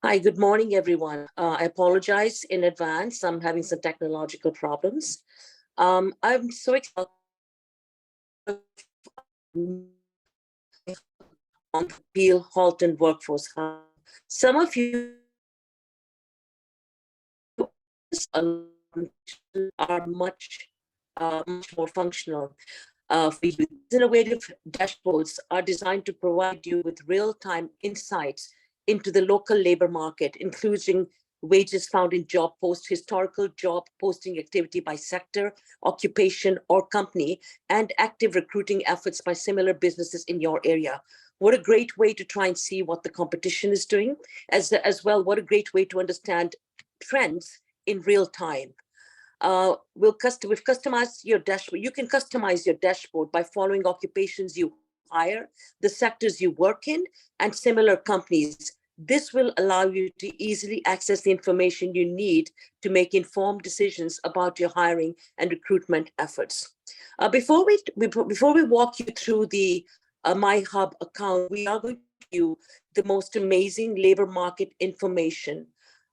Hi, good morning, everyone. I apologize in advance. I'm having some technological problems. I'm so excited on the Peel Halton Workforce Hub. Some of you are much more functional for you. Innovative dashboards are designed to provide you with real-time insights into the local labor market, including wages found in job posts, historical job posting activity by sector, occupation, or company, and active recruiting efforts by similar businesses in your area. What a great way to try and see what the competition is doing, as well, what a great way to understand trends in real time. We've customized your dashboard. You can customize your dashboard by following occupations you hire, the sectors you work in, and similar companies. This will allow you to easily access the information you need to make informed decisions about your hiring and recruitment efforts. Before we walk you through the MyHub account, we are going to give you the most amazing labor market information.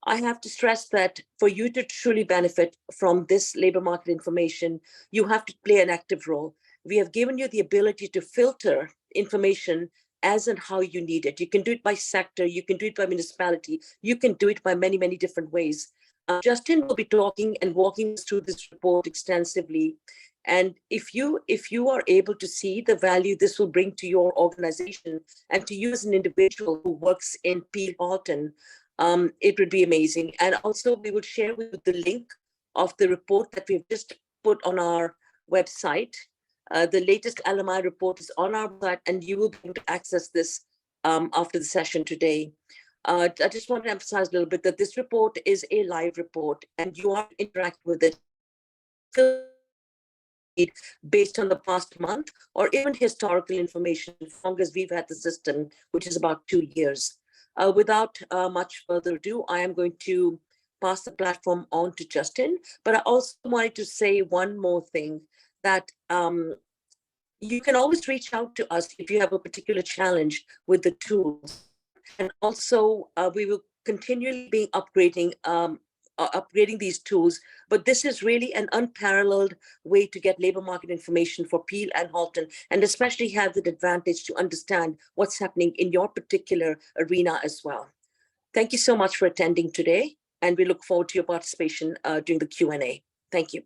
I have to stress that for you to truly benefit from this labor market information, you have to play an active role. We have given you the ability to filter information as and how you need it. You can do it by sector, you can do it by municipality, you can do it by many, many different ways. Justin will be talking and walking us through this report extensively. And if you are able to see the value this will bring to your organization and to you as an individual who works in Peel Halton, it would be amazing. And also, we will share with you the link of the report that we've just put on our website. The latest LMI report is on our website, and you will be able to access this after the session today. I just want to emphasize a little bit that this report is a live report, and you are interacting with it based on the past month or even historical information as long as we've had the system, which is about 2 years. Without much further ado, I am going to pass the platform on to Justin. But I also wanted to say one more thing, that you can always reach out to us if you have a particular challenge with the tools. And also, we will continually be upgrading these tools, but this is really an unparalleled way to get labor market information for Peel and Halton, and especially have the advantage to understand what's happening in your particular arena as well. Thank you so much for attending today, and we look forward to your participation during the Q&A. Thank you.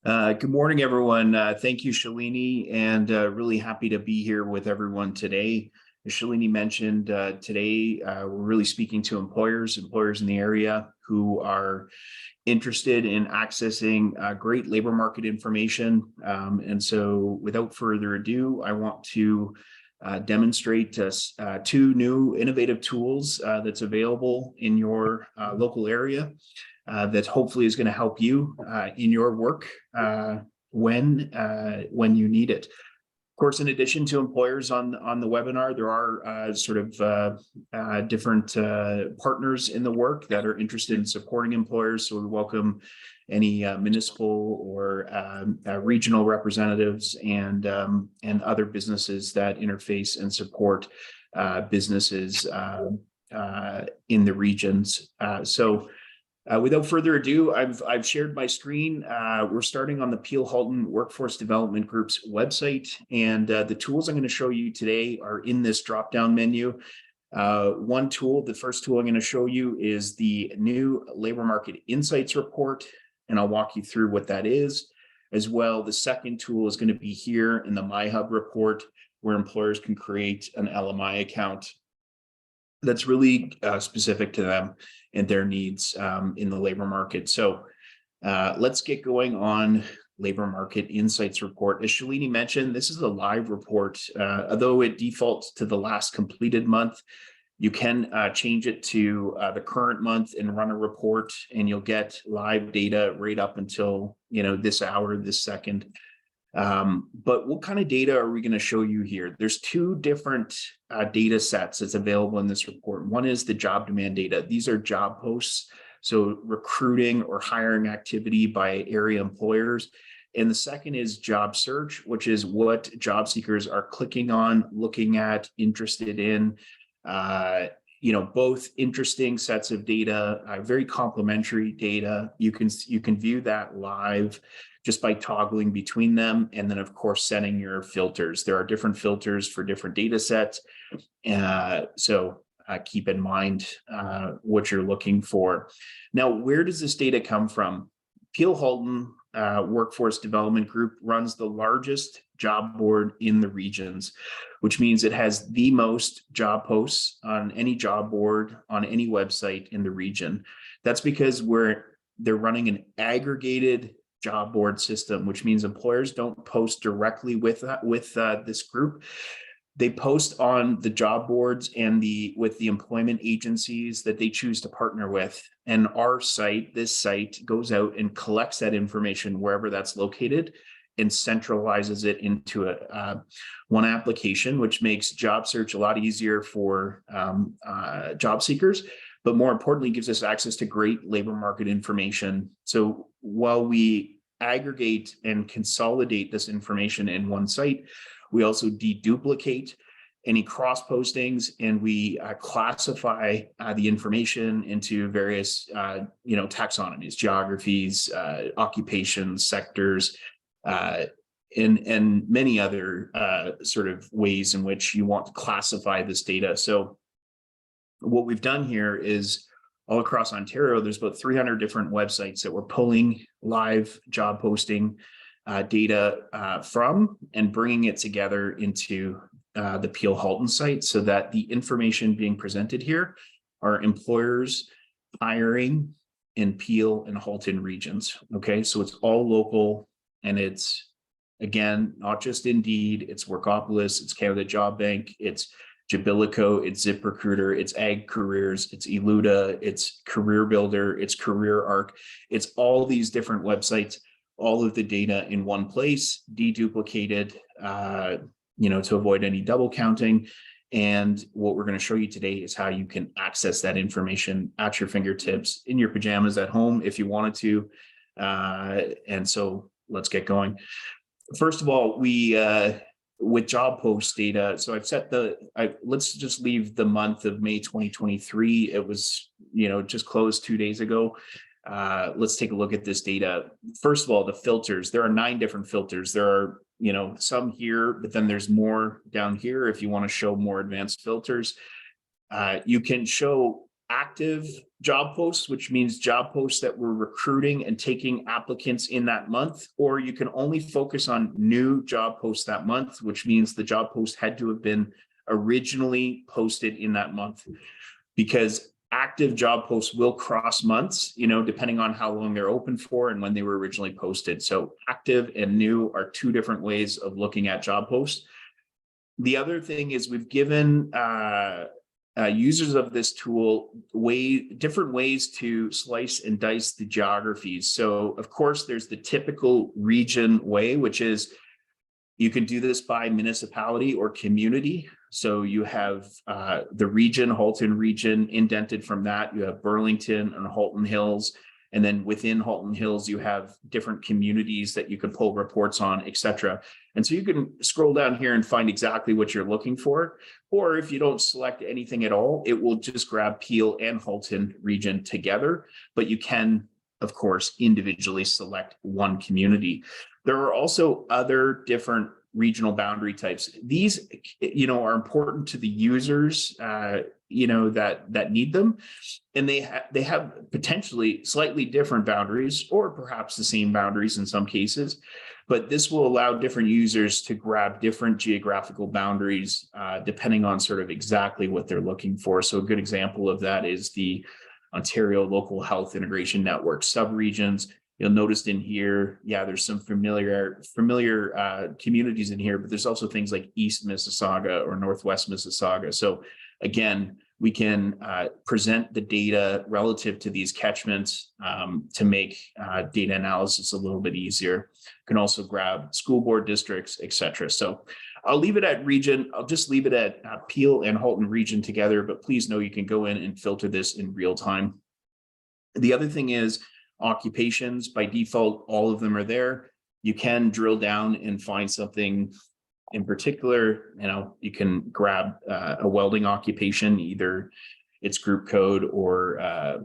Good morning, everyone. Thank you, Shalini, and really happy to be here with everyone today. As Shalini mentioned, today we're really speaking to employers in the area who are interested in accessing great labor market information. And so without further ado, I want to demonstrate two new innovative tools that's available in your local area that hopefully is going to help you in your work when you need it. Of course, in addition to employers on the webinar, there are different partners in the work that are interested in supporting employers. So we welcome any municipal or regional representatives and other businesses that interface and support businesses in the regions. Without further ado, I've shared my screen. We're starting on the Peel Halton Workforce Development Group's website, and the tools I'm going to show you today are in this drop-down menu. One tool, the first tool I'm going to show you, is the new Labor Market Insights Report, and I'll walk you through what that is. As well, the second tool is going to be here in the MyHub report, where employers can create an LMI account that's really specific to them and their needs in the labor market. So let's get going on Labor Market Insights Report. As Shalini mentioned, this is a live report. Although it defaults to the last completed month, you can change it to the current month and run a report, and you'll get live data right up until this hour, this second. But what kind of data are we going to show you here? There's two different data sets that's available in this report. One is the job demand data. These are job posts, so recruiting or hiring activity by area employers. And the second is job search, which is what job seekers are clicking on, looking at, interested in. Both interesting sets of data, very complementary data. You can view that live just by toggling between them, and then of course setting your filters. There are different filters for different data sets, so keep in mind what you're looking for. Now, where does this data come from? Peel Halton Workforce Development Group runs the largest job board in the regions, which means it has the most job posts on any job board on any website in the region. That's because they're running an aggregated job board system, which means employers don't post directly with this group. They post on the job boards and with the employment agencies that they choose to partner with. And this site goes out and collects that information wherever that's located and centralizes it into one application, which makes job search a lot easier for job seekers, but more importantly, gives us access to great labor market information. So while we aggregate and consolidate this information in one site, we also deduplicate any cross postings, and we classify the information into various taxonomies, geographies, occupations, sectors, and many other sort of ways in which you want to classify this data. So what we've done here is all across Ontario, there's about 300 different websites that we're pulling live job posting data from and bringing it together into the Peel Halton site, so that the information being presented here are employers hiring in Peel and Halton regions. Okay, so it's all local, and it's, again, not just Indeed, it's Workopolis, it's Canada Job Bank, it's Jabilico, it's ZipRecruiter, it's Ag Careers, it's Eluda, it's Career Builder, it's Career Arc. It's all these different websites, all of the data in one place, deduplicated, to avoid any double counting. And what we're going to show you today is how you can access that information at your fingertips in your pajamas at home if you wanted to. And so let's get going. First of all, with job post data, so I've set let's just leave the month of May 2023. It was, just closed 2 days ago. Let's take a look at this data. First of all, the filters. There are 9 different filters. There are, some here, but then there's more down here if you want to show more advanced filters. You can show active job posts, which means job posts that we're recruiting and taking applicants in that month, or you can only focus on new job posts that month, which means the job post had to have been originally posted in that month, because active job posts will cross months, depending on how long they're open for and when they were originally posted. So active and new are 2 different ways of looking at job posts. The other thing is we've given users of this tool different ways to slice and dice the geographies. So of course, there's the typical region way, which is you can do this by municipality or community. So you have the region, Halton region, indented from that. You have Burlington and Halton Hills. And then within Halton Hills, you have different communities that you can pull reports on, et cetera. And so you can scroll down here and find exactly what you're looking for. Or if you don't select anything at all, it will just grab Peel and Halton region together. But you can, of course, individually select one community. There are also other different regional boundary types. These, are important to the users, that need them, and they have potentially slightly different boundaries, or perhaps the same boundaries in some cases. But this will allow different users to grab different geographical boundaries, depending on sort of exactly what they're looking for. So a good example of that is the Ontario Local Health Integration Network subregions. You'll notice in here, there's some familiar communities in here, but there's also things like East Mississauga or Northwest Mississauga. So again, we can present the data relative to these catchments to make data analysis a little bit easier. You can also grab school board districts, et cetera. So I'll leave it at region. I'll just leave it at Peel and Halton region together, but please know you can go in and filter this in real time. The other thing is, occupations, by default, all of them are there. You can drill down and find something in particular, you can grab a welding occupation, either its group code or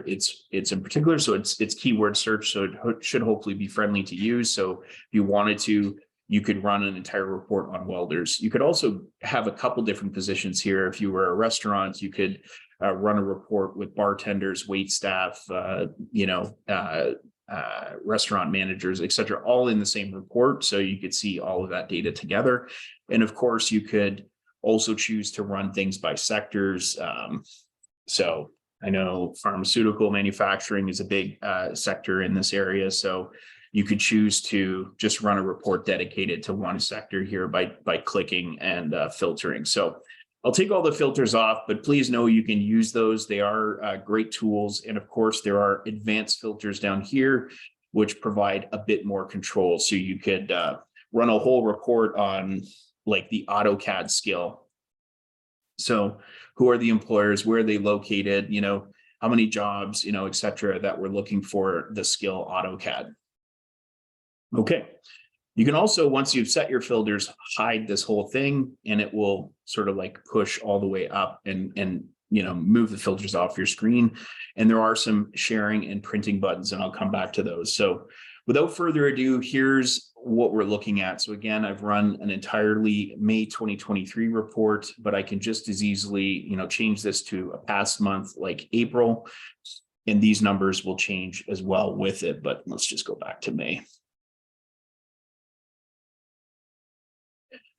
it's in particular. So it's keyword search. So it should hopefully be friendly to use. So if you wanted to, you could run an entire report on welders. You could also have a couple different positions here. If you were a restaurant, you could run a report with bartenders, wait staff, restaurant managers, et cetera, all in the same report. So you could see all of that data together. And of course, you could also choose to run things by sectors. So I know pharmaceutical manufacturing is a big sector in this area. So you could choose to just run a report dedicated to one sector here by clicking and filtering. So I'll take all the filters off, but please know you can use those. They are great tools. And of course, there are advanced filters down here, which provide a bit more control. So you could run a whole report on like the AutoCAD skill. So who are the employers, where are they located, how many jobs, et cetera, that we're looking for the skill AutoCAD. Okay. You can also, once you've set your filters, hide this whole thing, and it will sort of like push all the way up and move the filters off your screen. And there are some sharing and printing buttons, and I'll come back to those. So without further ado, here's what we're looking at. So again, I've run an entirely May 2023 report, but I can just as easily, change this to a past month like April, and these numbers will change as well with it. But let's just go back to May.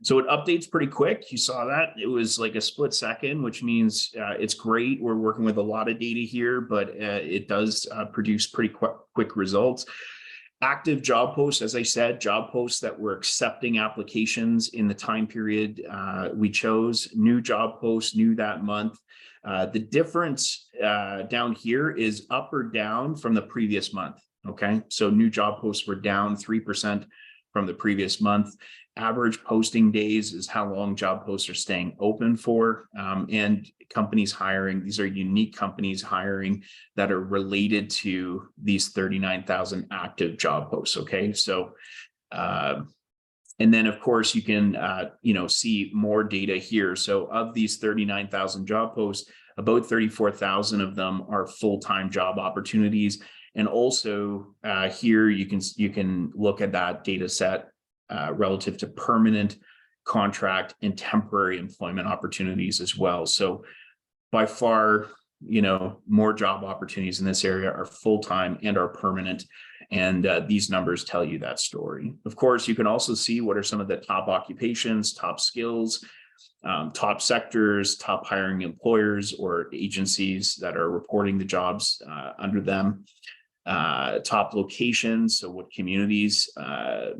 So it updates pretty quick. You saw that it was like a split second, which means it's great. We're working with a lot of data here, but it does produce pretty quick results. Active job posts, as I said, job posts that were accepting applications in the time period we chose. New job posts, new that month. The difference down here is up or down from the previous month. Okay, so new job posts were down 3% from the previous month. Average posting days is how long job posts are staying open for, and companies hiring. These are unique companies hiring that are related to these 39,000 active job posts. Okay, so and then of course you can see more data here. So of these 39,000 job posts, about 34,000 of them are full-time job opportunities. And also here you can look at that data set relative to permanent, contract, and temporary employment opportunities as well. So by far, more job opportunities in this area are full-time and are permanent. And these numbers tell you that story. Of course, you can also see what are some of the top occupations, top skills, top sectors, top hiring employers or agencies that are reporting the jobs under them. Top locations, so what communities have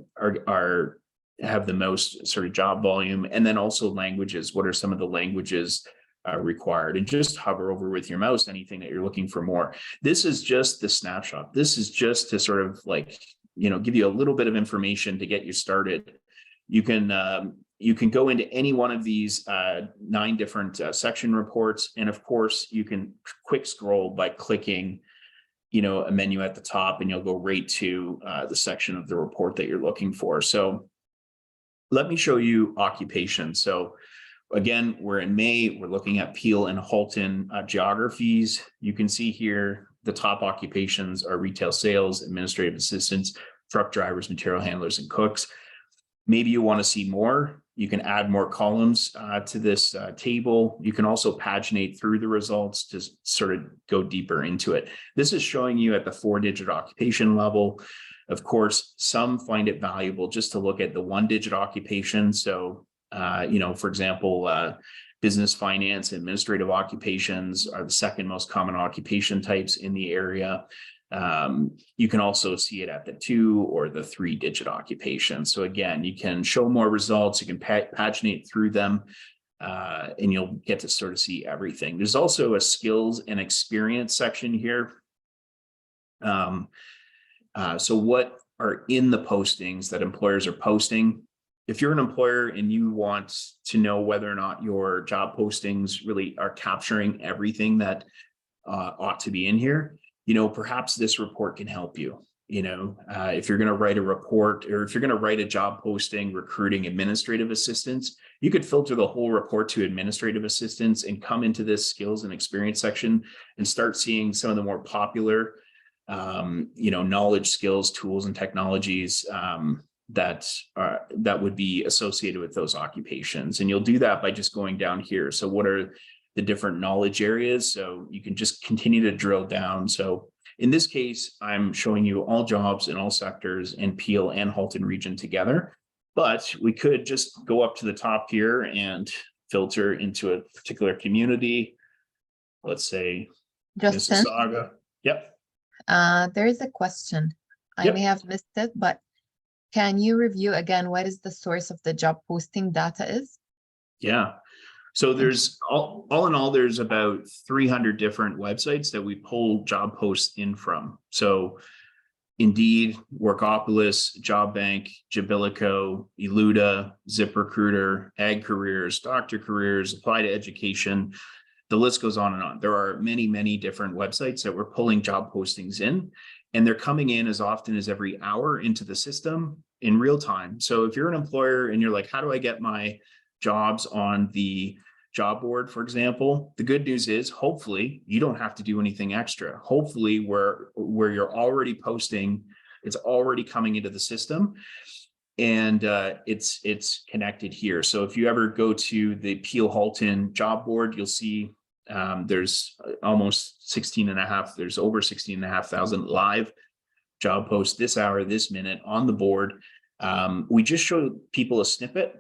the most sort of job volume, and then also languages. What are some of the languages required? And just hover over with your mouse anything that you're looking for more. This is just the snapshot. This is just to sort of like give you a little bit of information to get you started. You can go into any one of these 9 different section reports, and of course you can quick scroll by clicking a menu at the top, and you'll go right to the section of the report that you're looking for. So let me show you occupation. So again, we're in May, we're looking at Peel and Halton geographies. You can see here the top occupations are retail sales, administrative assistants, truck drivers, material handlers, and cooks. Maybe you want to see more. You can add more columns to this table. You can also paginate through the results to sort of go deeper into it. This is showing you at the 4-digit occupation level. Of course, some find it valuable just to look at the 1-digit occupation. So, for example, business, finance, administrative occupations are the second most common occupation types in the area. You can also see it at the 2 or the 3-digit occupation. So again, you can show more results, you can paginate through them, and you'll get to sort of see everything. There's also a skills and experience section here. So what are in the postings that employers are posting? If you're an employer and you want to know whether or not your job postings really are capturing everything that ought to be in here, perhaps this report can help you. if you're going to write a report or if you're going to write a job posting recruiting administrative assistants, you could filter the whole report to administrative assistants and come into this skills and experience section and start seeing some of the more popular, knowledge, skills, tools, and technologies that would be associated with those occupations. And you'll do that by just going down here. So what are the different knowledge areas? So you can just continue to drill down. So in this case, I'm showing you all jobs in all sectors in Peel and Halton region together, but we could just go up to the top here and filter into a particular community. Let's say Justin, Mississauga. Yep. there is a question. I Yep. may have missed it, but can you review again what is the source of the job posting data is? Yeah. So there's all in all, there's about 300 different websites that we pull job posts in from. So Indeed, Workopolis, Job Bank, Jabilico, Eluda, ZipRecruiter, Ag Careers, Doctor Careers, Apply to Education. The list goes on and on. There are many, many different websites that we're pulling job postings in, and they're coming in as often as every hour into the system in real time. So if you're an employer and you're like, how do I get my jobs on the job board, for example, the good news is hopefully you don't have to do anything extra. Hopefully where you're already posting, it's already coming into the system, and it's connected here. So if you ever go to the Peel Halton job board, you'll see there's almost 16.5, there's over 16,500 live job posts this hour, this minute on the board. We just show people a snippet,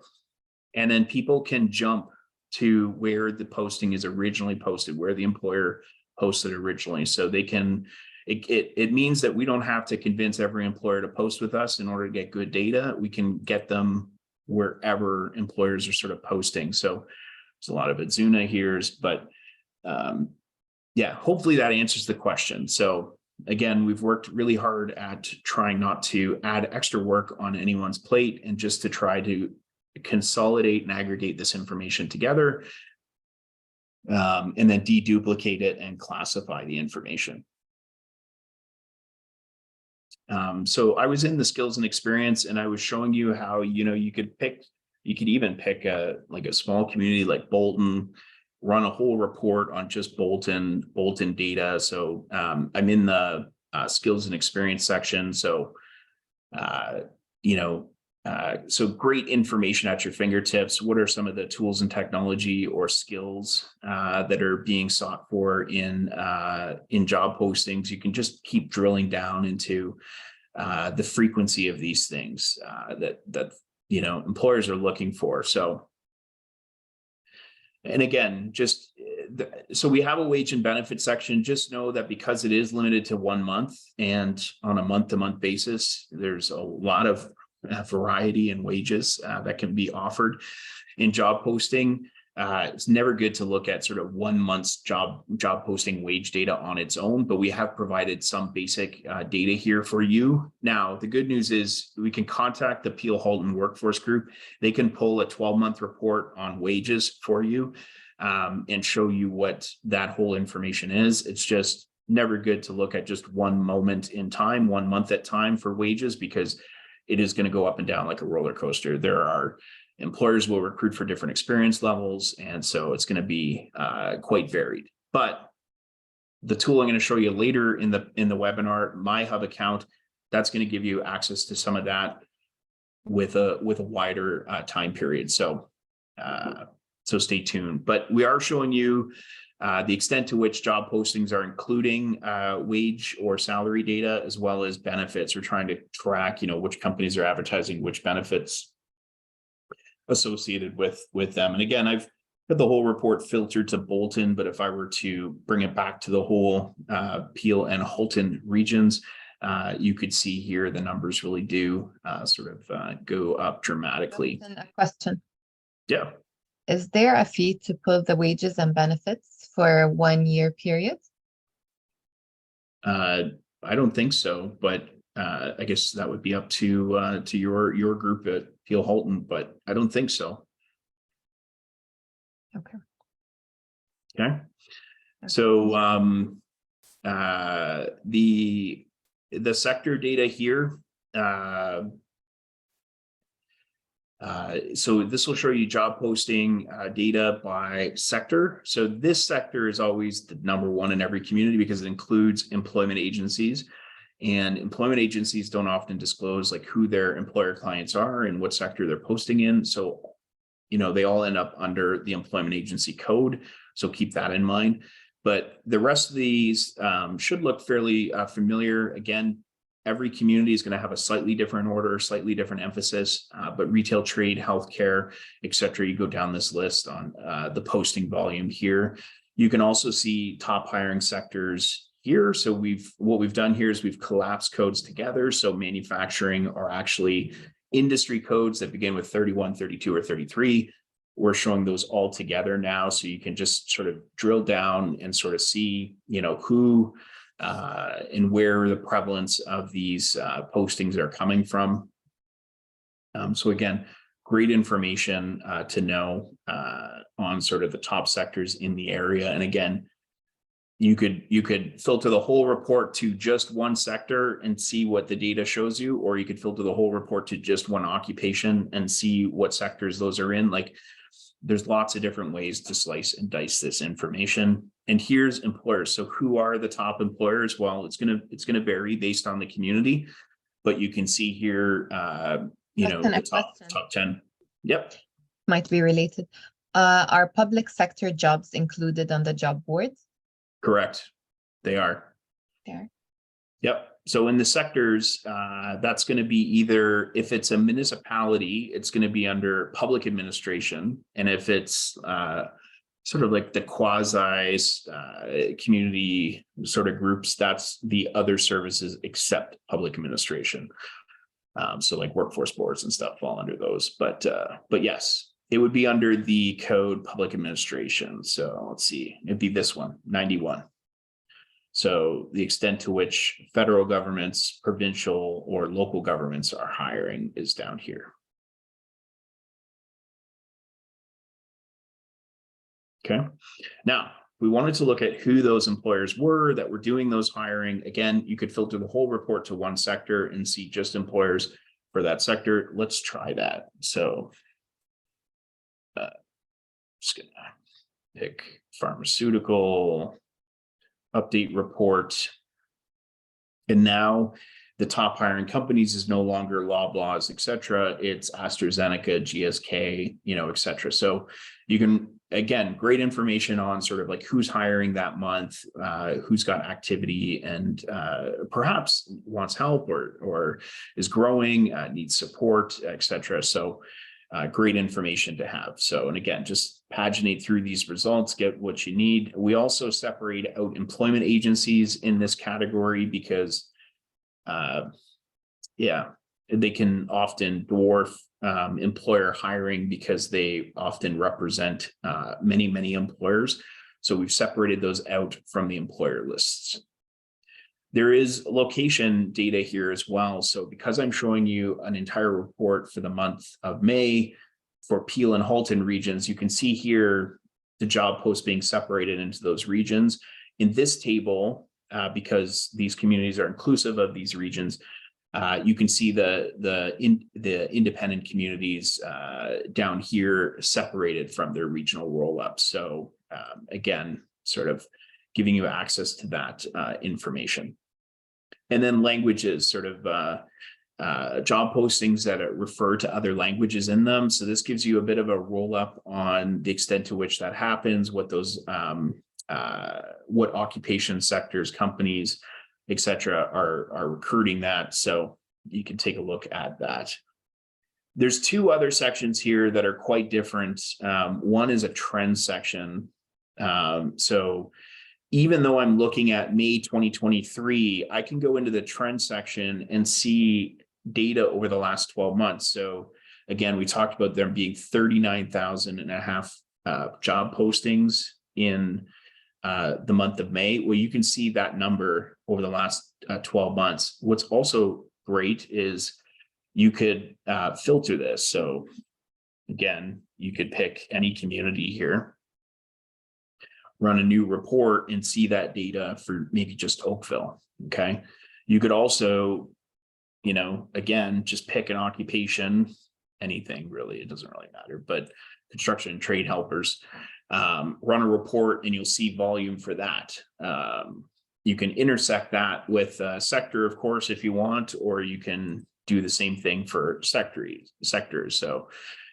and then people can jump to where the posting is originally posted, where the employer posted originally. So they can, it means that we don't have to convince every employer to post with us in order to get good data. We can get them wherever employers are sort of posting. So there's a lot of Azuna here, but yeah, hopefully that answers the question. So again, we've worked really hard at trying not to add extra work on anyone's plate and just to try to consolidate and aggregate this information together, and then deduplicate it and classify the information. So I was in the skills and experience, and I was showing you how, you could even pick a small community like Bolton, run a whole report on just Bolton data. So I'm in the skills and experience section. So, so great information at your fingertips. What are some of the tools and technology or skills that are being sought for in job postings? You can just keep drilling down into the frequency of these things that employers are looking for. So, and again, so we have a wage and benefit section. Just know that because it is limited to 1 month and on a month-to-month basis, there's a lot of variety in wages that can be offered in job posting. It's never good to look at sort of 1 month's job posting wage data on its own, but we have provided some basic data here for you. Now, the good news is we can contact the Peel Halton Workforce Group. They can pull a 12-month report on wages for you and show you what that whole information is. It's just never good to look at just one moment in time, 1 month at time for wages, because it is going to go up and down like a roller coaster. There are employers will recruit for different experience levels, and so it's going to be quite varied. But the tool I'm going to show you later in the webinar, MyHub account, that's going to give you access to some of that with a wider time period. So so stay tuned. But we are showing you the extent to which job postings are including wage or salary data, as well as benefits. We're trying to track, which companies are advertising which benefits associated with them. And again, I've got the whole report filtered to Bolton, but if I were to bring it back to the whole Peel and Halton regions, you could see here the numbers really do sort of go up dramatically. A question. Yeah. Is there a fee to pull the wages and benefits for a 1 year period? I don't think so, but I guess that would be up to your group at Peel Halton, but I don't think so. Okay. Okay. So the the sector data here. So this will show you job posting data by sector. So this sector is always the number one in every community because it includes employment agencies, and employment agencies don't often disclose like who their employer clients are and what sector they're posting in. So, you know, they all end up under the employment agency code. So keep that in mind. But the rest of these should look fairly familiar. Again, every community is going to have a slightly different order, slightly different emphasis, but retail, trade, healthcare, et cetera. You go down this list on the posting volume here. You can also see top hiring sectors here. So what we've done here is we've collapsed codes together. So manufacturing are actually industry codes that begin with 31, 32, or 33. We're showing those all together now. So you can just sort of drill down and sort of see, you know, who and where the prevalence of these postings are coming from. So again, great information to know on sort of the top sectors in the area. And again, you could filter the whole report to just one sector and see what the data shows you, or you could filter the whole report to just one occupation and see what sectors those are in. Like, there's lots of different ways to slice and dice this information. And here's employers. So who are the top employers? Well, it's gonna vary based on the community, but you can see here, you know, the top 10. Yep. Might be related. Are public sector jobs included on the job boards? Correct. They are. There. Yep. So in the sectors, that's going to be either, if it's a municipality, it's going to be under public administration. And if it's sort of like the quasi community sort of groups, that's the other services except public administration. So like workforce boards and stuff fall under those. But yes, it would be under the code public administration. So let's see, it'd be this one, 91. So the extent to which federal governments, provincial or local governments are hiring is down here. Okay. Now, we wanted to look at who those employers were that were doing those hiring. Again, you could filter the whole report to one sector and see just employers for that sector. Let's try that. So just gonna pick pharmaceutical, update report. And now the top hiring companies is no longer Loblaws, et cetera. It's AstraZeneca, GSK, you know, et cetera. So you can, again, great information on sort of like who's hiring that month, who's got activity and perhaps wants help or is growing, needs support, et cetera. So great information to have. So, and again, just paginate through these results, get what you need. We also separate out employment agencies in this category because, yeah, they can often dwarf employer hiring because they often represent many employers. So we've separated those out from the employer lists. There is location data here as well. So because I'm showing you an entire report for the month of May for Peel and Halton regions, you can see here the job posts being separated into those regions. In this table, because these communities are inclusive of these regions, you can see the independent communities down here separated from their regional roll-ups. So again, sort of giving you access to that information. And then languages, sort of job postings that refer to other languages in them. So this gives you a bit of a roll up on the extent to which that happens, what those, what occupation sectors, companies, et cetera, are recruiting that. So you can take a look at that. There's two other sections here that are quite different. One is a trend section. So even though I'm looking at May 2023, I can go into the trend section and see data over the last 12 months. So again, we talked about there being 39,500 job postings in the month of May. Well, you can see that number over the last 12 months. What's also great is you could filter this. So again, you could pick any community here, run a new report and see that data for maybe just Oakville, okay? You could also, again, just pick an occupation, anything really, it doesn't really matter, but construction and trade helpers, run a report and you'll see volume for that. You can intersect that with a sector, of course, if you want, or you can do the same thing for sectors. So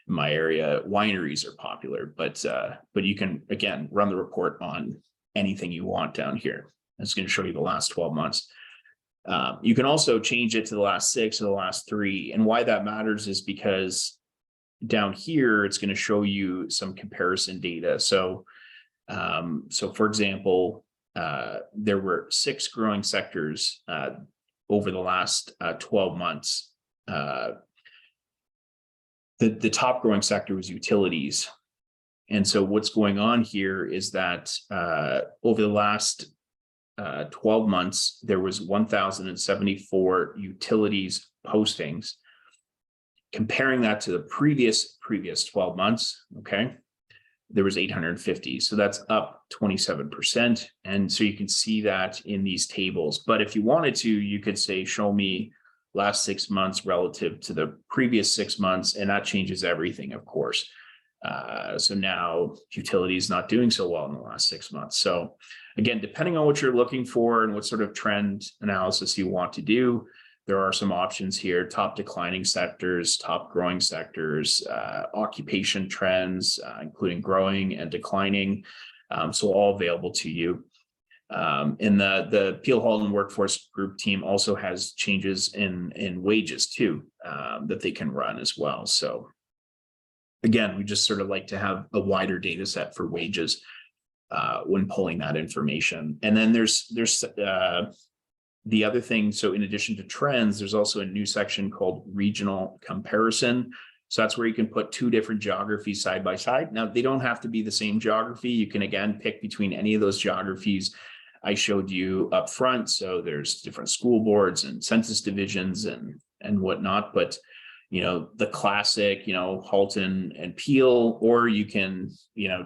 in my area, wineries are popular, but you can, again, run the report on anything you want down here. It's going to show you the last 12 months. You can also change it to the last 6 or the last 3. And why that matters is because down here, it's going to show you some comparison data. So for example, there were 6 growing sectors over the last 12 months. The top growing sector was utilities. And so what's going on here is that over the last 12 months, there was 1,074 utilities postings. Comparing that to the previous 12 months, okay, there was 850. So that's up 27%. And so you can see that in these tables. But if you wanted to, you could say, show me last 6 months relative to the previous 6 months, and that changes everything, of course. So now utility is not doing so well in the last 6 months. So again, depending on what you're looking for and what sort of trend analysis you want to do, there are some options here: top declining sectors, top growing sectors, occupation trends, including growing and declining. So all available to you. And the Peel Halton Workforce Group team also has changes in wages too, that they can run as well. So again, we just sort of like to have a wider data set for wages when pulling that information. And then there's the other thing. So in addition to trends, there's also a new section called regional comparison. So that's where you can put 2 different geographies side by side. Now, they don't have to be the same geography. You can, again, pick between any of those geographies I showed you up front. So there's different school boards and census divisions and whatnot. But, the classic, Halton and Peel, or you can,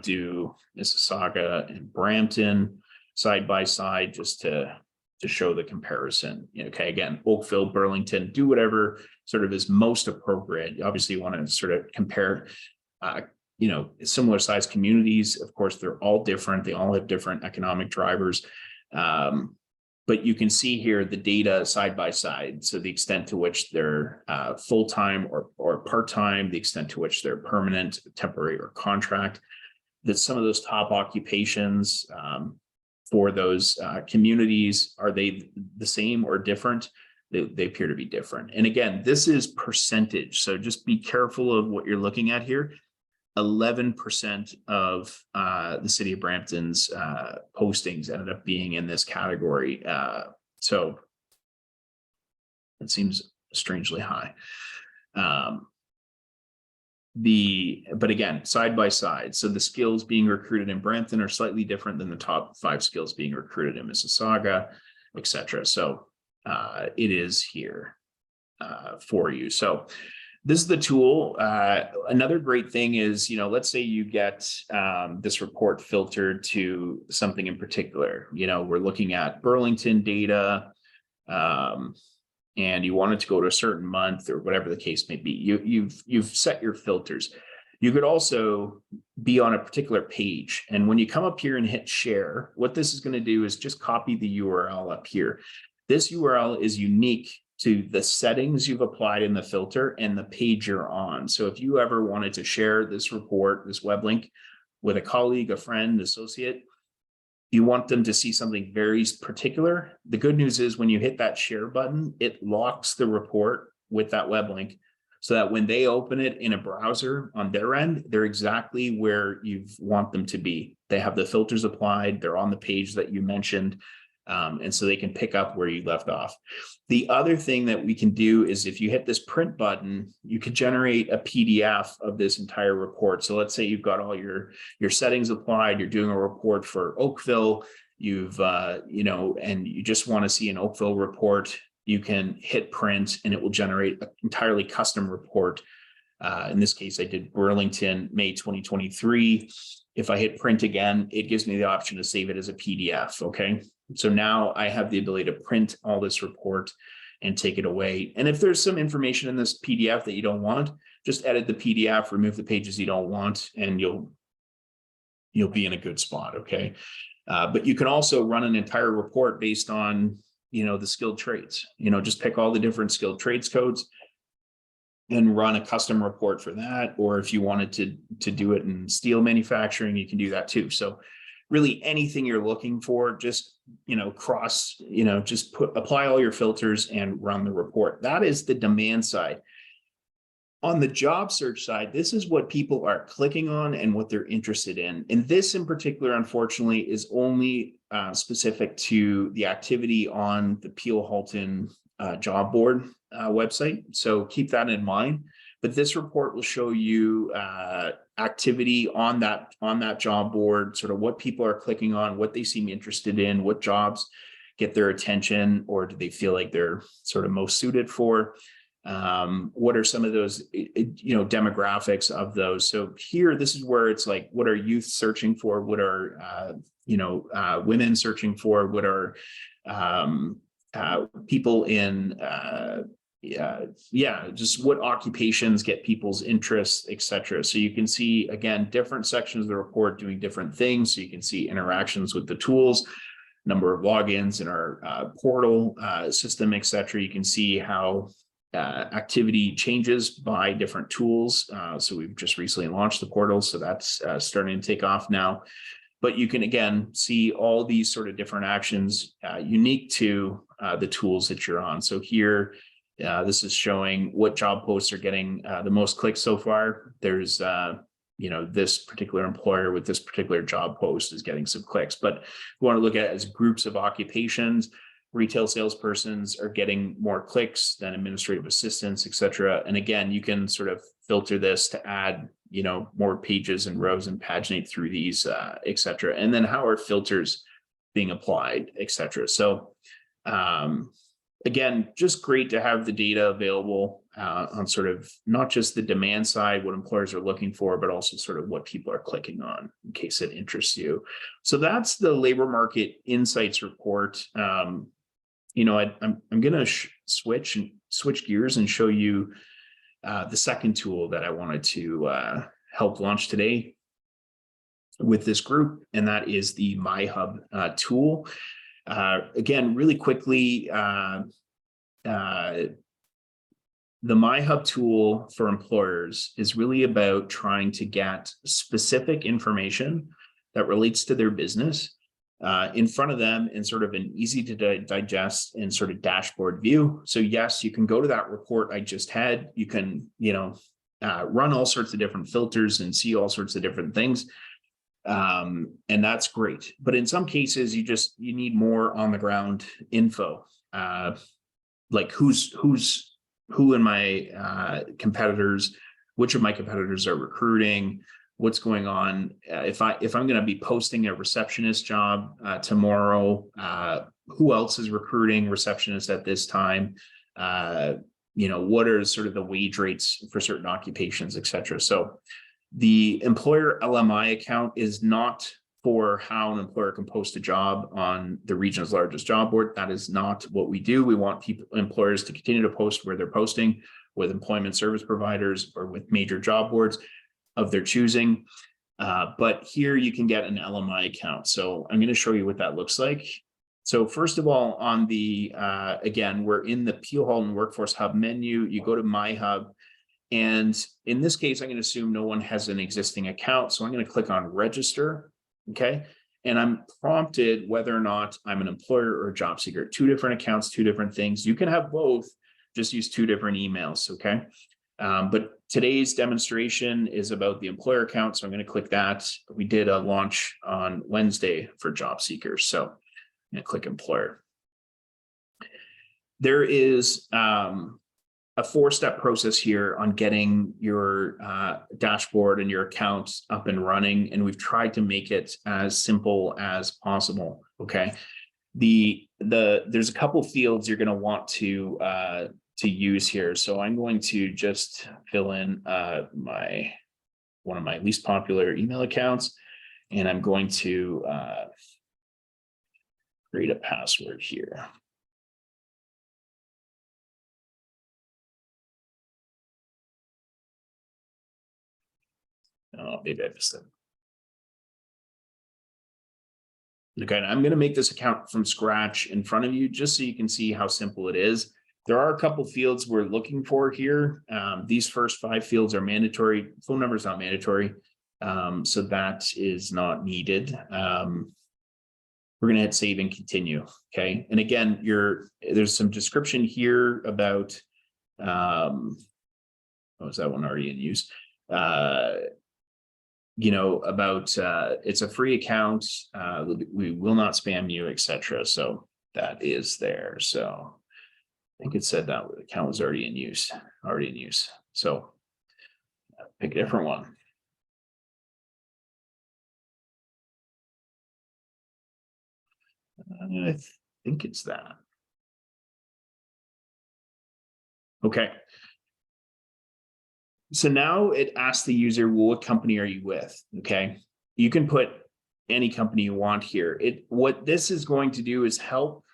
do Mississauga and Brampton side by side just to show the comparison. Okay, again, Oakville, Burlington, do whatever sort of is most appropriate. Obviously, you want to sort of compare, similar size communities. Of course, they're all different. They all have different economic drivers. But you can see here the data side by side. So the extent to which they're full-time or part-time, the extent to which they're permanent, temporary, or contract, that some of those top occupations for those communities, are they the same or different? They appear to be different. And again, this is percentage. So just be careful of what you're looking at here. 11% of the city of Brampton's postings ended up being in this category. So it seems strangely high. But again, side by side. So the skills being recruited in Brampton are slightly different than the top 5 skills being recruited in Mississauga, etc. So it is here for you. So this is the tool. Another great thing is, let's say you get this report filtered to something in particular. We're looking at Burlington data, and you want it to go to a certain month or whatever the case may be. You've set your filters. You could also be on a particular page. And when you come up here and hit share, what this is going to do is just copy the URL up here. This URL is unique to the settings you've applied in the filter and the page you're on. So if you ever wanted to share this report, this web link with a colleague, a friend, associate, you want them to see something very particular. The good news is when you hit that share button, it locks the report with that web link so that when they open it in a browser on their end, they're exactly where you want them to be. They have the filters applied. They're on the page that you mentioned. And so they can pick up where you left off. The other thing that we can do is if you hit this print button, you could generate a PDF of this entire report. So let's say you've got all your settings applied, you're doing a report for Oakville, and you just want to see an Oakville report, you can hit print and it will generate an entirely custom report. In this case, I did Burlington, May 2023. If I hit print again, it gives me the option to save it as a PDF, okay? So now I have the ability to print all this report and take it away. And if there's some information in this PDF that you don't want, just edit the PDF, remove the pages you don't want, and you'll be in a good spot, okay? But you can also run an entire report based on, the skilled trades. Just pick all the different skilled trades codes and run a custom report for that. Or if you wanted to do it in steel manufacturing, you can do that too. So really anything you're looking for, just, just apply all your filters and run the report. That is the demand side. On the job search side, this is what people are clicking on and what they're interested in. And this in particular, unfortunately, is only specific to the activity on the Peel Halton job board website. So keep that in mind. But this report will show you activity on that job board, sort of what people are clicking on, what they seem interested in, what jobs get their attention, or do they feel like they're sort of most suited for. What are some of those, demographics of those? So here, this is where it's like, what are youth searching for? What are, women searching for? What are people in, just what occupations get people's interests, etc. So you can see, again, different sections of the report doing different things. So you can see interactions with the tools, number of logins in our portal system, etc. You can see how activity changes by different tools. So we've just recently launched the portal, so that's starting to take off now. But you can, again, see all these sort of different actions unique to the tools that you're on. So here, this is showing what job posts are getting the most clicks so far. There's, this particular employer with this particular job post is getting some clicks. But we want to look at it as groups of occupations. Retail salespersons are getting more clicks than administrative assistants, et cetera. And again, you can sort of filter this to add, more pages and rows and paginate through these, et cetera. And then how are filters being applied, et cetera. So again, just great to have the data available on sort of not just the demand side, what employers are looking for, but also sort of what people are clicking on in case it interests you. So that's the labor market insights report. I'm going to switch gears and show you the second tool that I wanted to help launch today with this group, and that is the MyHub tool. Again, really quickly, the MyHub tool for employers is really about trying to get specific information that relates to their business in front of them in sort of an easy to digest and sort of dashboard view. So yes, you can go to that report I just had. You can, run all sorts of different filters and see all sorts of different things. And that's great. But in some cases, you need more on the ground info, like who in my competitors, which of my competitors are recruiting, what's going on. If I'm going to be posting a receptionist job tomorrow, who else is recruiting receptionists at this time? What are sort of the wage rates for certain occupations, et cetera. So the employer LMI account is not for how an employer can post a job on the region's largest job board. That is not what we do. We want employers to continue to post where they're posting with employment service providers or with major job boards of their choosing. But here you can get an LMI account. So I'm going to show you what that looks like. So first of all, on the, again, we're in the Peel Halton Workforce Hub menu. You go to MyHub. And in this case, I'm going to assume no one has an existing account. So I'm going to click on register. Okay. And I'm prompted whether or not I'm an employer or a job seeker. 2 different accounts, 2 different things. You can have both, just use 2 different emails. Okay. But today's demonstration is about the employer account. So I'm going to click that. We did a launch on Wednesday for job seekers. So I'm going to click employer. There is a 4-step process here on getting your dashboard and your account up and running. And we've tried to make it as simple as possible. Okay. There's a couple fields you're going to want to use here. So I'm going to just fill in one of my least popular email accounts, and I'm going to create a password here. Oh, maybe I missed it. Okay, I'm going to make this account from scratch in front of you just so you can see how simple it is. There are a couple fields we're looking for here. These first 5 fields are mandatory. Phone number is not mandatory. So that is not needed. We're going to hit save and continue. Okay. And again, there's some description here about, oh, is that one already in use? You know, about it's a free account. We will not spam you, etc. So that is there. So I think it said that the account was already in use, So pick a different one. I think it's that. Okay. So now it asks the user, well, what company are you with? Okay. You can put any company you want here. What this is going to do is help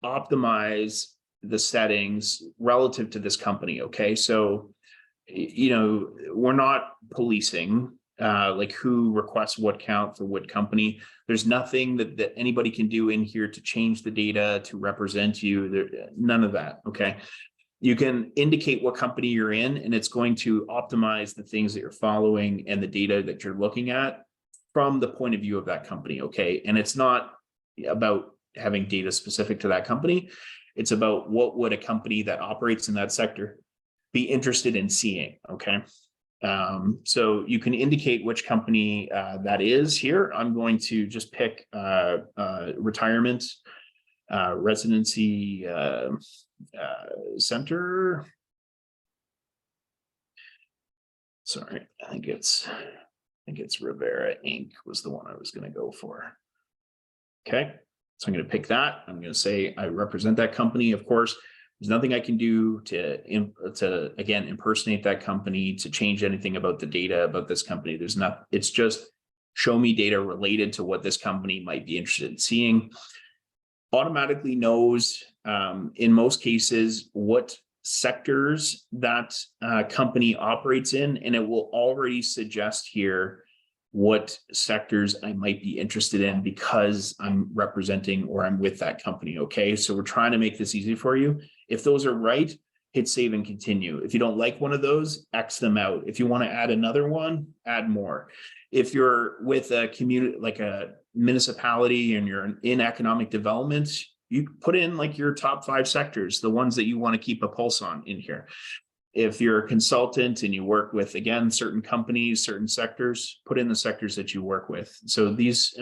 optimize the settings relative to this company. Okay. So, you know, we're not policing like who requests what count for what company. There's nothing that anybody can do in here to change the data to represent you. None of that. Okay. You can indicate what company you're in, and it's going to optimize the things that you're following and the data that you're looking at from the point of view of that company. Okay. And it's not about having data specific to that company. It's about what would a company that operates in that sector be interested in seeing. Okay. So you can indicate which company that is here. I'm going to just pick retirement, residency center. Sorry, I think it's Rivera Inc. was the one I was going to go for. Okay, so I'm going to pick that. I'm going to say I represent that company. Of course, there's nothing I can do to again impersonate that company, to change anything about the data about this company. There's not. It's just show me data related to what this company might be interested in seeing. Automatically knows in most cases what sectors that company operates in, and it will already suggest here what sectors I might be interested in because I'm representing or I'm with that company. Okay, so we're trying to make this easy for you. If those are right, hit save and continue. If you don't like one of those, X them out. If you want to add another one, add more. If you're with a community, like a municipality, and you're in economic development, you put in like your top 5 sectors, the ones that you want to keep a pulse on in here. If you're a consultant and you work with, again, certain companies, certain sectors, put in the sectors that you work with. So these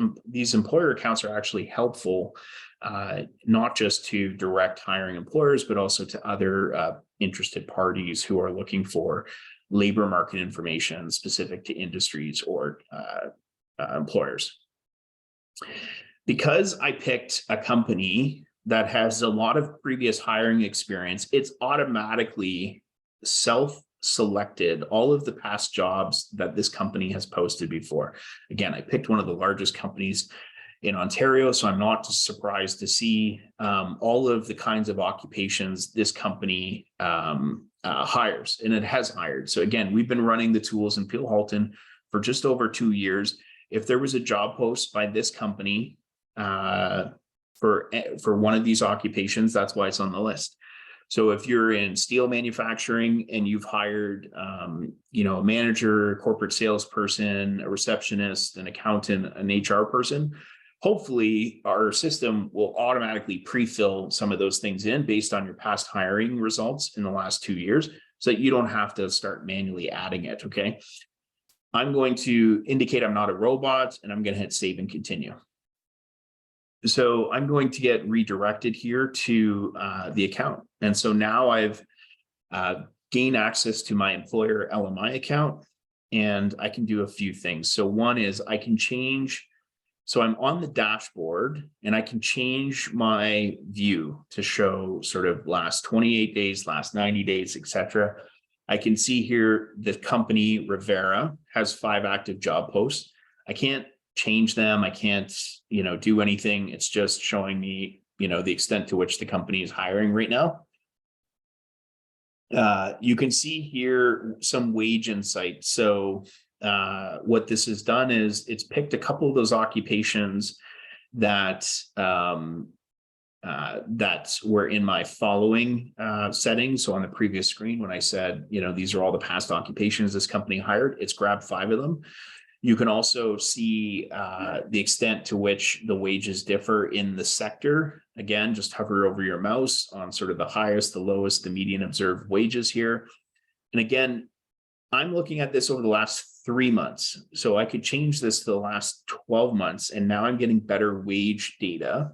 employer accounts are actually helpful, not just to direct hiring employers, but also to other interested parties who are looking for labor market information specific to industries or employers. Because I picked a company that has a lot of previous hiring experience, it's automatically self-selected all of the past jobs that this company has posted before. Again, I picked one of the largest companies in Ontario, so I'm not surprised to see all of the kinds of occupations this company hires, and it has hired. So again, we've been running the tools in Peel Halton for just over 2 years. If there was a job post by this company for one of these occupations, that's why it's on the list. So if you're in steel manufacturing and you've hired, you know, a manager, a corporate salesperson, a receptionist, an accountant, an HR person, hopefully our system will automatically pre-fill some of those things in based on your past hiring results in the last 2 years, so that you don't have to start manually adding it. Okay. I'm going to indicate I'm not a robot, and I'm going to hit save and continue. So I'm going to get redirected here to the account. And so now I've gained access to my employer LMI account, and I can do a few things. So one is I can change. So I'm on the dashboard, and I can change my view to show sort of last 28 days, last 90 days, etc. I can see here the company Rivera has 5 active job posts. I can't change them. I can't, do anything. It's just showing me, the extent to which the company is hiring right now. You can see here some wage insight. So what this has done is it's picked a couple of those occupations that that were in my following settings. So on the previous screen, when I said, these are all the past occupations this company hired, it's grabbed 5 of them. You can also see the extent to which the wages differ in the sector. Again, just hover over your mouse on sort of the highest, the lowest, the median observed wages here. And again, I'm looking at this over the last 3 months. So I could change this to the last 12 months. And now I'm getting better wage data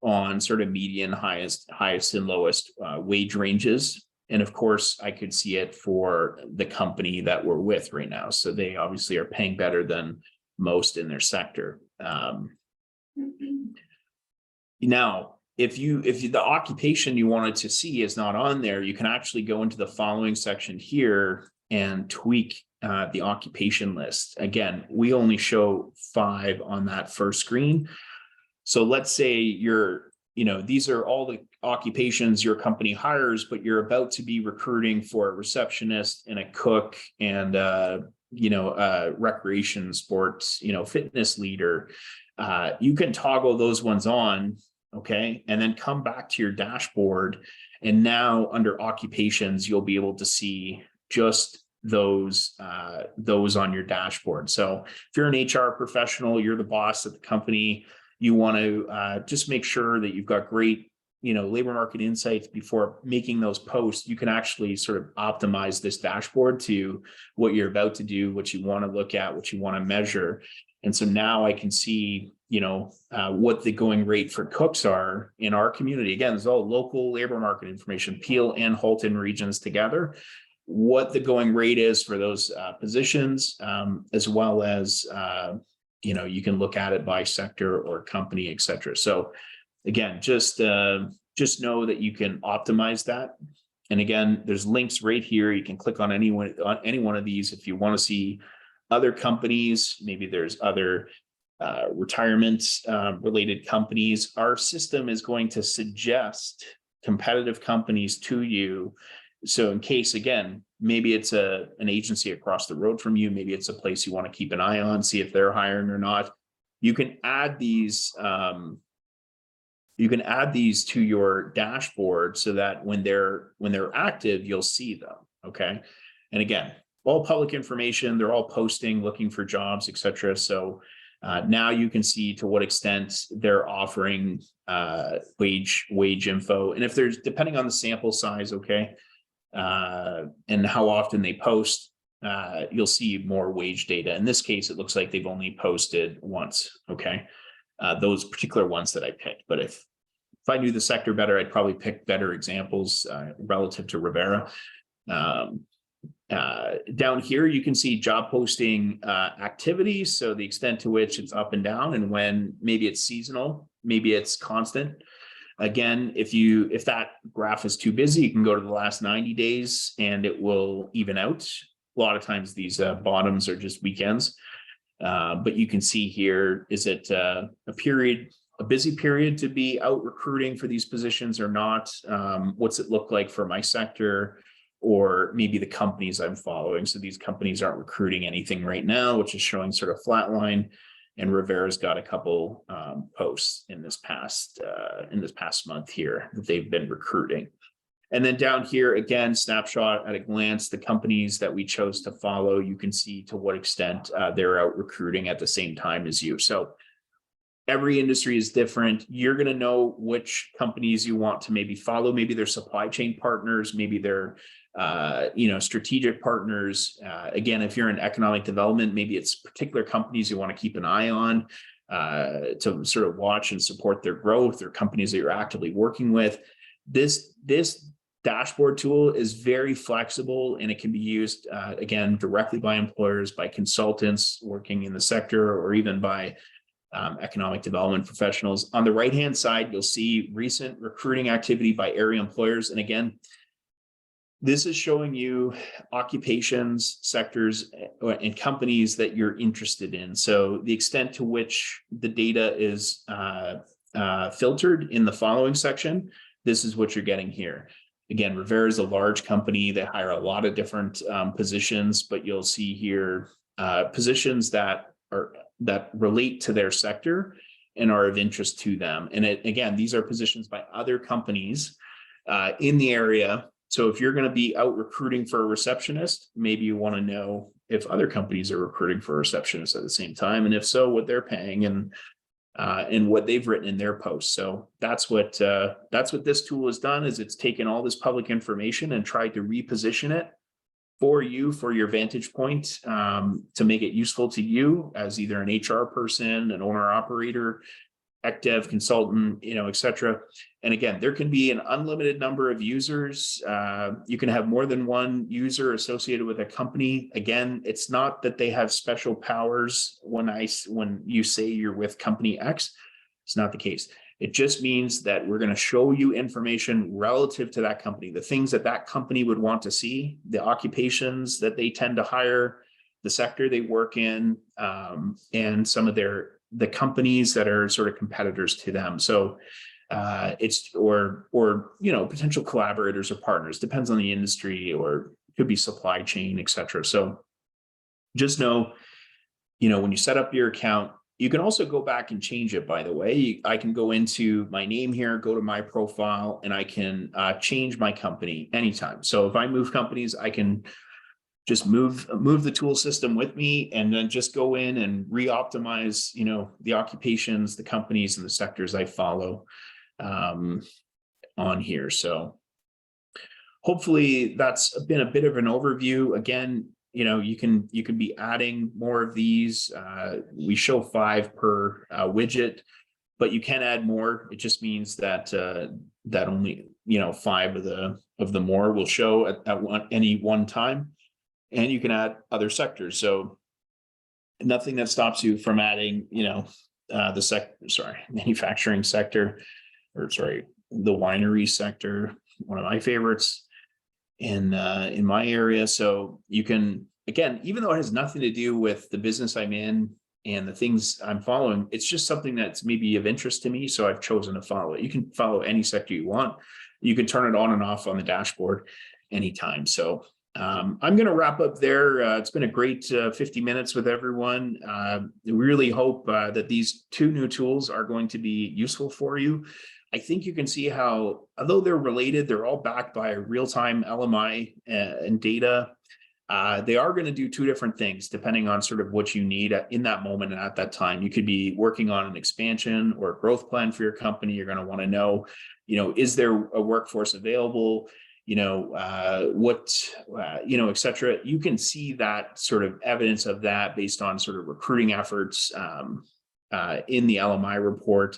on sort of median, highest and lowest wage ranges. And of course, I could see it for the company that we're with right now. So they obviously are paying better than most in their sector. Now, if the occupation you wanted to see is not on there, you can actually go into the following section here and tweak the occupation list. Again, we only show 5 on that first screen. So let's say these are all the occupations your company hires, but you're about to be recruiting for a receptionist and a cook and recreation sports, fitness leader. You can toggle those ones on, okay, and then come back to your dashboard. And now under occupations, you'll be able to see just those on your dashboard. So if you're an HR professional, you're the boss at the company, you want to just make sure that you've got great, labor market insights before making those posts. You can actually sort of optimize this dashboard to what you're about to do, what you want to look at, what you want to measure. And so now I can see, what the going rate for cooks are in our community. Again, it's all local labor market information, Peel and Halton regions together, what the going rate is for those positions, as well as, you can look at it by sector or company, et cetera. So again, just know that you can optimize that. And again, there's links right here. You can click on any one of these if you want to see other companies. Maybe there's other retirement related companies. Our system is going to suggest competitive companies to you. So in case, again, maybe it's an agency across the road from you, maybe it's a place you want to keep an eye on, see if they're hiring or not. You can add these. You can add these to your dashboard so that when they're active, you'll see them. Okay, and again, all public information. They're all posting, looking for jobs, etc. So now you can see to what extent they're offering wage info, and if there's, depending on the sample size, okay. And how often they post, you'll see more wage data. In this case, it looks like they've only posted once, okay? Those particular ones that I picked. But if I knew the sector better, I'd probably pick better examples relative to Rivera. Down here, you can see job posting activity. So the extent to which it's up and down, and when maybe it's seasonal, maybe it's constant. Again, if that graph is too busy, you can go to the last 90 days and it will even out. A lot of times these bottoms are just weekends, but you can see here, is it a busy period to be out recruiting for these positions or not? What's it look like for my sector, or maybe the companies I'm following? So these companies aren't recruiting anything right now, which is showing sort of flatline. And Rivera's got a couple posts in this past month here that they've been recruiting. And then down here, again, snapshot at a glance, the companies that we chose to follow, you can see to what extent they're out recruiting at the same time as you. So every industry is different. You're going to know which companies you want to maybe follow. Maybe they're supply chain partners, maybe they're strategic partners. Again, if you're in economic development, maybe it's particular companies you want to keep an eye on to sort of watch and support their growth, or companies that you're actively working with. This dashboard tool is very flexible, and it can be used again directly by employers, by consultants working in the sector, or even by economic development professionals. On the right-hand side, you'll see recent recruiting activity by area employers. And again, This is showing you occupations, sectors, and companies that you're interested in. So the extent to which the data is filtered in the following section, this is what you're getting here. Again, Rivera is a large company. They hire a lot of different positions, but you'll see here positions that relate to their sector and are of interest to them. And again, these are positions by other companies in the area. So if you're going to be out recruiting for a receptionist, maybe you want to know if other companies are recruiting for a receptionist at the same time, and if so, what they're paying and what they've written in their posts. So that's what this tool has done, is it's taken all this public information and tried to reposition it for you, for your vantage point, to make it useful to you as either an HR person, an owner operator, ECDev consultant, et cetera. And again, there can be an unlimited number of users. You can have more than one user associated with a company. Again, it's not that they have special powers when you say you're with company X. It's not the case. It just means that we're going to show you information relative to that company, the things that that company would want to see, the occupations that they tend to hire, the sector they work in, and some of the companies that are sort of competitors to them. So it's or potential collaborators or partners, depends on the industry, or it could be supply chain, et cetera. So just know, when you set up your account, you can also go back and change it, by the way. I can go into my name here, go to my profile, and I can change my company anytime. So if I move companies, I can just move the tool system with me, and then just go in and re-optimize, the occupations, the companies, and the sectors I follow on here. So hopefully that's been a bit of an overview. Again, you can be adding more of these. We show 5 per widget, but you can add more. It just means that only 5 of the more will show at any one time. And you can add other sectors. So nothing that stops you from adding, manufacturing sector, the winery sector, one of my favorites in my area. So you can, again, even though it has nothing to do with the business I'm in and the things I'm following, it's just something that's maybe of interest to me. So I've chosen to follow it. You can follow any sector you want. You can turn it on and off on the dashboard anytime. So I'm going to wrap up there. It's been a great 50 minutes with everyone. We really hope that these 2 new tools are going to be useful for you. I think you can see how, although they're related, they're all backed by real-time LMI and data. They are going to do 2 different things depending on sort of what you need in that moment and at that time. You could be working on an expansion or a growth plan for your company. You're going to want to know, is there a workforce available? Et cetera. You can see that sort of evidence of that based on sort of recruiting efforts in the LMI report.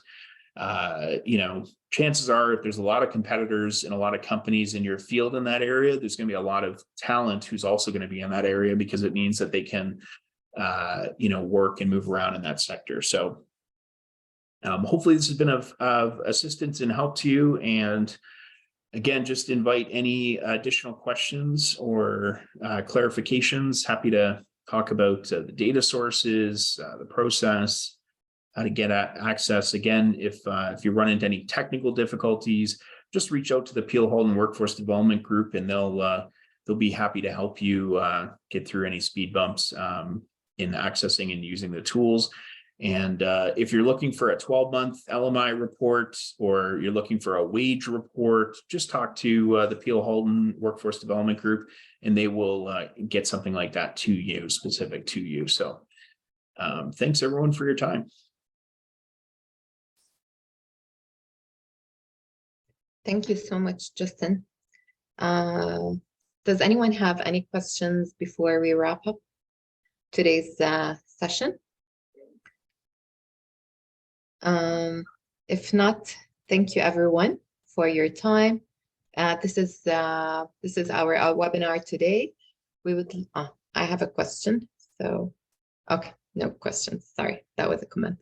Chances are, if there's a lot of competitors and a lot of companies in your field in that area, there's going to be a lot of talent who's also going to be in that area, because it means that they can, work and move around in that sector. So hopefully this has been of assistance and help to you. And again, just invite any additional questions or clarifications. Happy to talk about the data sources, the process, how to get access. Again, if you run into any technical difficulties, just reach out to the Peel Holden Workforce Development Group, and they'll be happy to help you get through any speed bumps in accessing and using the tools. And if you're looking for a 12-month LMI report, or you're looking for a wage report, just talk to the Peel Holden Workforce Development Group, and they will get something like that to you, specific to you. So thanks everyone for your time. Thank you so much, Justin. Does anyone have any questions before we wrap up today's session? If not, thank you everyone for your time. This is our webinar today. I have a question. So, okay, no questions. Sorry, that was a comment.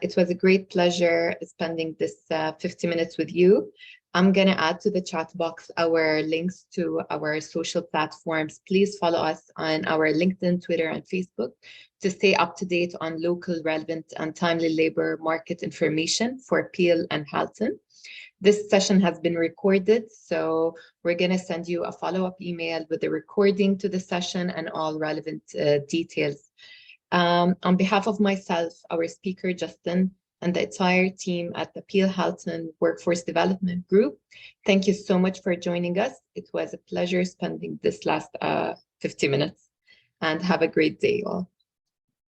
It was a great pleasure spending this 50 minutes with you. I'm going to add to the chat box our links to our social platforms. Please follow us on our LinkedIn, Twitter, and Facebook to stay up to date on local, relevant, and timely labor market information for Peel and Halton. This session has been recorded, so we're going to send you a follow-up email with the recording to the session and all relevant details. On behalf of myself, our speaker, Justin, and the entire team at the Peel Halton Workforce Development Group, thank you so much for joining us. It was a pleasure spending this last 50 minutes, and have a great day all.